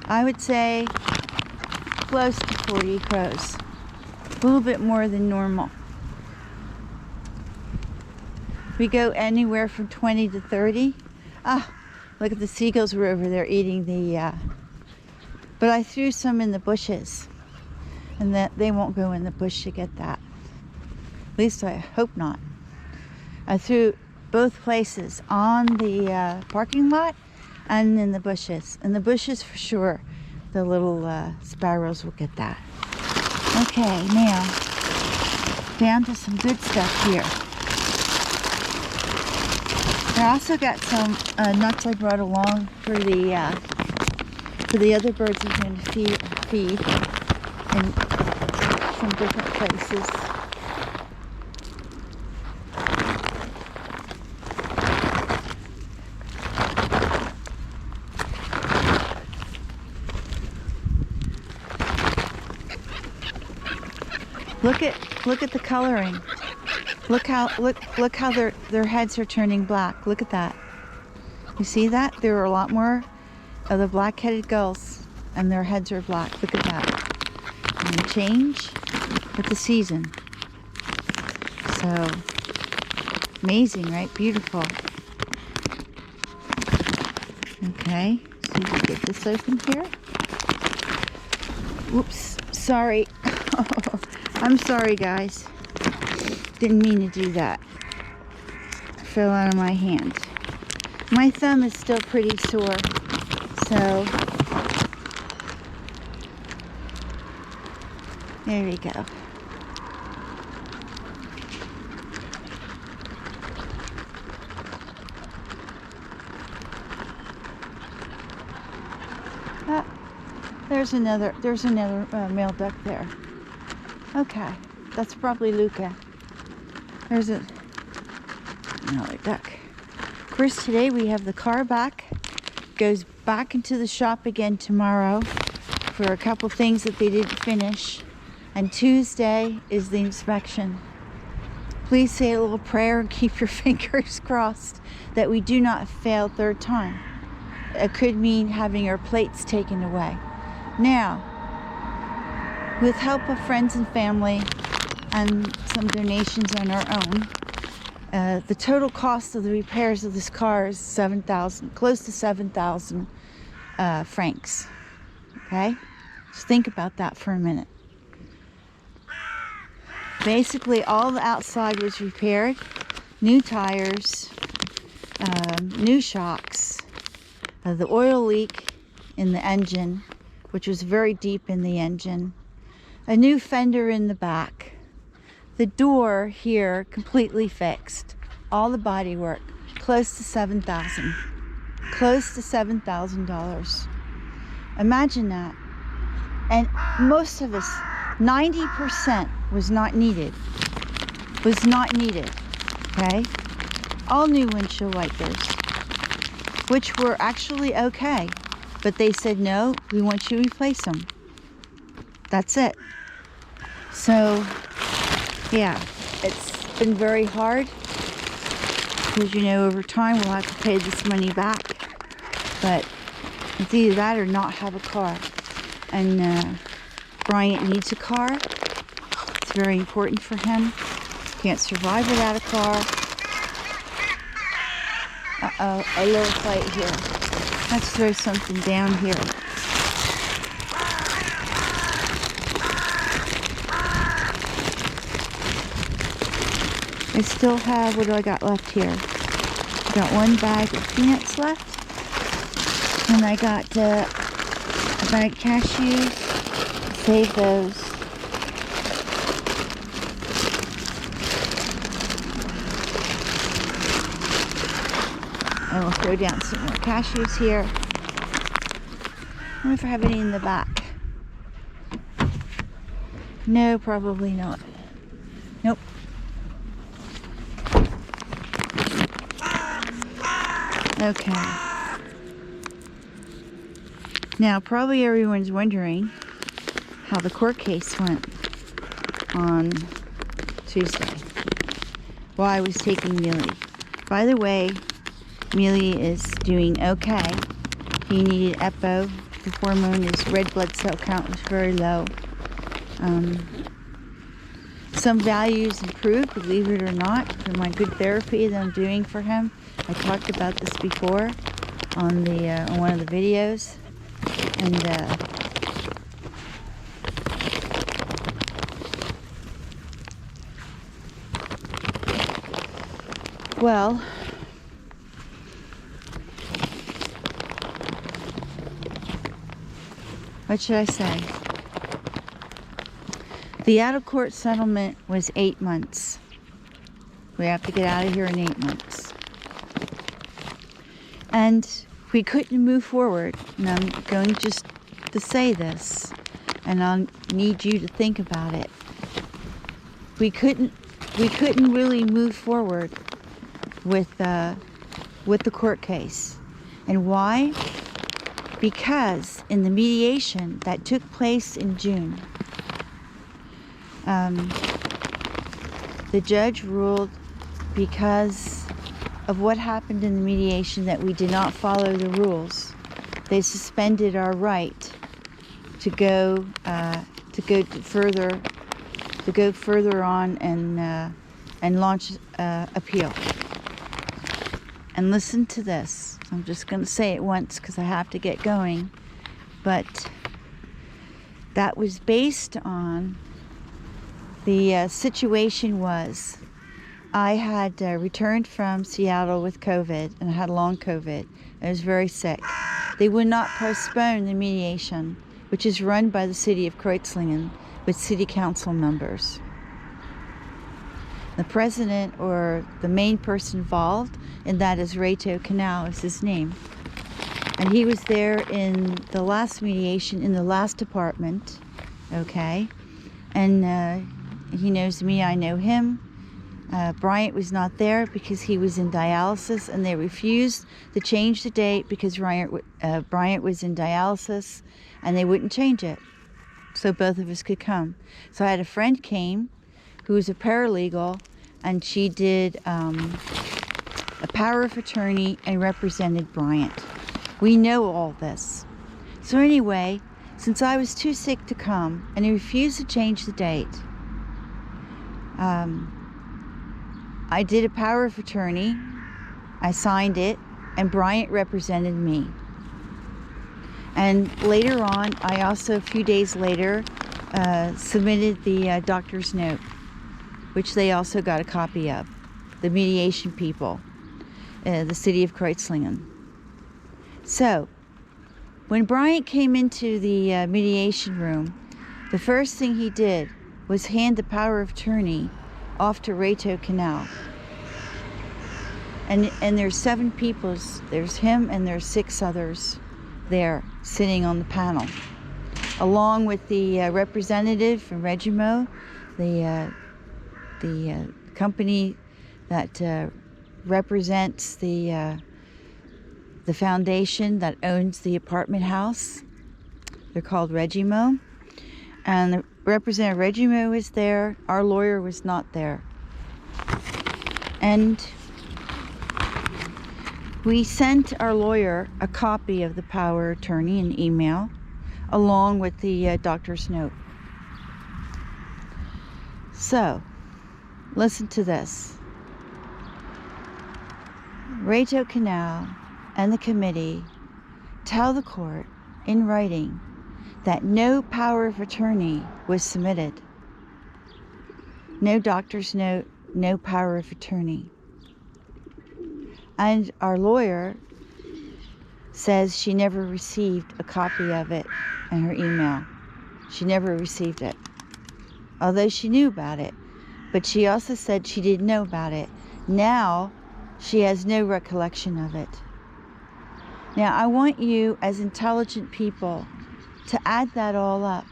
I would say close to 40 crows. A little bit more than normal. We go anywhere from 20 to 30. Ah, look at the seagulls were over there eating the, but I threw some in the bushes. And that they won't go in the bush to get that. At least I hope not. I threw both places, on the parking lot and in the bushes. In the bushes for sure, the little sparrows will get that. Okay, now down to some good stuff here. I also got some nuts I brought along for the other birds I'm going to feed and from different places. Look at the coloring. Look how their heads are turning black. Look at that. You see that? There are a lot more of the black-headed gulls and their heads are black. Look at that. And they change with the season. So amazing, right? Beautiful. Okay, so you can get this open here. Whoops, sorry. I'm sorry, guys. Didn't mean to do that. Fell out of my hand. My thumb is still pretty sore, so there we go. There's another male duck there. Okay, that's probably Luca. There's another duck. Of course, today we have the car back. Goes back into the shop again tomorrow for a couple things that they didn't finish. And Tuesday is the inspection. Please say a little prayer and keep your fingers crossed that we do not fail third time. It could mean having our plates taken away. Now, with help of friends and family and some donations on our own, the total cost of the repairs of this car is 7,000, close to 7,000 francs. Okay? Just think about that for a minute. Basically, all the outside was repaired. New tires, new shocks, the oil leak in the engine, which was very deep in the engine, a new fender in the back, the door here completely fixed, all the body work, close to $7,000, close to $7,000. Imagine that. And most of us, 90% was not needed, okay? All new windshield wipers, which were actually okay, but they said, no, we want you to replace them. That's it. So, yeah, it's been very hard, because, you know, over time we'll have to pay this money back, but it's either that or not have a car. And Bryant needs a car. It's very important for him. Can't survive without a car. Uh-oh, a little fight here. Let's throw something down here. I still have, what do I got left here? I got one bag of peanuts left. And I got a bag of cashews. Save those. I will throw down some more cashews here. I wonder if I have any in the back. No, probably not. Nope. Okay. Now, probably everyone's wondering how the court case went on Tuesday. While I was taking Miele. By the way, Miele is doing okay. He needed EPO the hormone, his red blood cell count was very low. Some values improved, believe it or not, through my good therapy that I'm doing for him. I talked about this before on one of the videos, and well, what should I say? The out-of-court settlement was 8 months. We have to get out of here in 8 months. And we couldn't move forward. And I'm going just to say this, and I'll need you to think about it. We couldn't really move forward with the court case. And why? Because in the mediation that took place in June, the judge ruled, because of what happened in the mediation, that we did not follow the rules. They suspended our right to go further on and launch appeal. And listen to this. I'm just going to say it once because I have to get going. But that was based on the situation was, I had returned from Seattle with COVID, and I had long COVID. I was very sick. They would not postpone the mediation, which is run by the city of Kreuzlingen with city council members. The president, or the main person involved, and that is Reto Canal is his name. And he was there in the last mediation in the last department, okay? And he knows me, I know him. Bryant was not there because he was in dialysis, and they refused to change the date because Bryant was in dialysis, and they wouldn't change it. So both of us could come. So I had a friend came who was a paralegal, and she did a power of attorney and represented Bryant. We know all this. So anyway, since I was too sick to come and he refused to change the date, I did a power of attorney, I signed it, and Bryant represented me. And later on, I also, a few days later, submitted the doctor's note, which they also got a copy of, the mediation people, the city of Kreuzlingen. So, when Bryant came into the mediation room, the first thing he did was hand the power of attorney off to Reto Canal. And there's 7 people, there's him and there's 6 others there sitting on the panel, along with the representative from Regimo, the company that represents the foundation that owns the apartment house. They're called Regimo. And the representative Regimo was there. Our lawyer was not there. And we sent our lawyer a copy of the power of attorney in email, along with the doctor's note. So, listen to this. Reto Canal and the committee tell the court in writing that no power of attorney was submitted. No doctor's note, no power of attorney. And our lawyer says she never received a copy of it in her email. She never received it, although she knew about it. But she also said she didn't know about it. Now, she has no recollection of it. Now, I want you, as intelligent people, to add that all up.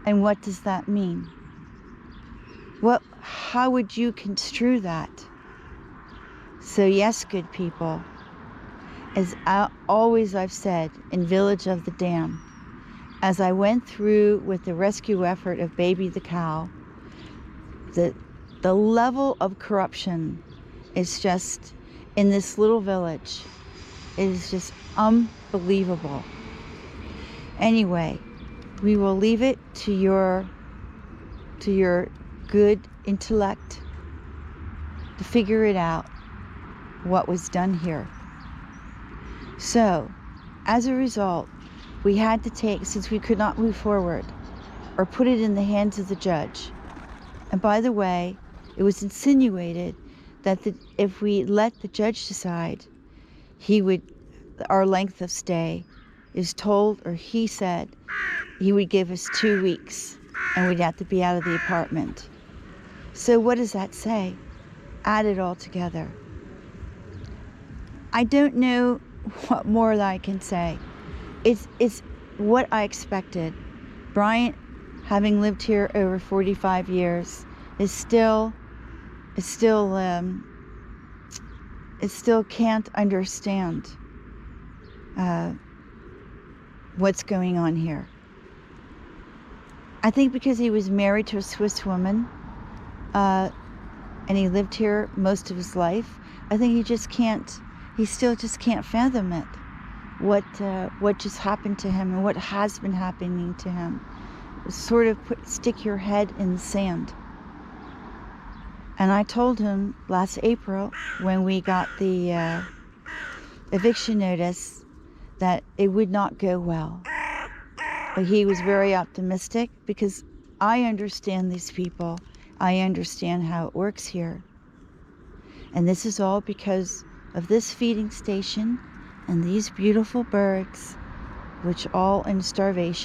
And what does that mean? How would you construe that? So yes, good people, as I've said in Village of the Dam, as I went through with the rescue effort of Baby the cow, the level of corruption is just, in this little village, it is just unbelievable. Anyway, we will leave it to your good intellect to figure it out what was done here. So, as a result, we had to take, since we could not move forward, or put it in the hands of the judge. And by the way, it was insinuated that if we let the judge decide, our length of stay is told, or he said, he would give us 2 weeks and we'd have to be out of the apartment. So what does that say? Add it all together. I don't know what more that I can say. It's what I expected. Bryant, having lived here over 45 years, it still can't understand what's going on here. I think because he was married to a Swiss woman, and he lived here most of his life, I think he still just can't fathom it, what just happened to him and what has been happening to him. Sort of stick your head in the sand. And I told him last April, when we got the eviction notice, that it would not go well. But he was very optimistic, because I understand these people. I understand how it works here. And this is all because of this feeding station and these beautiful birds, which all in starvation.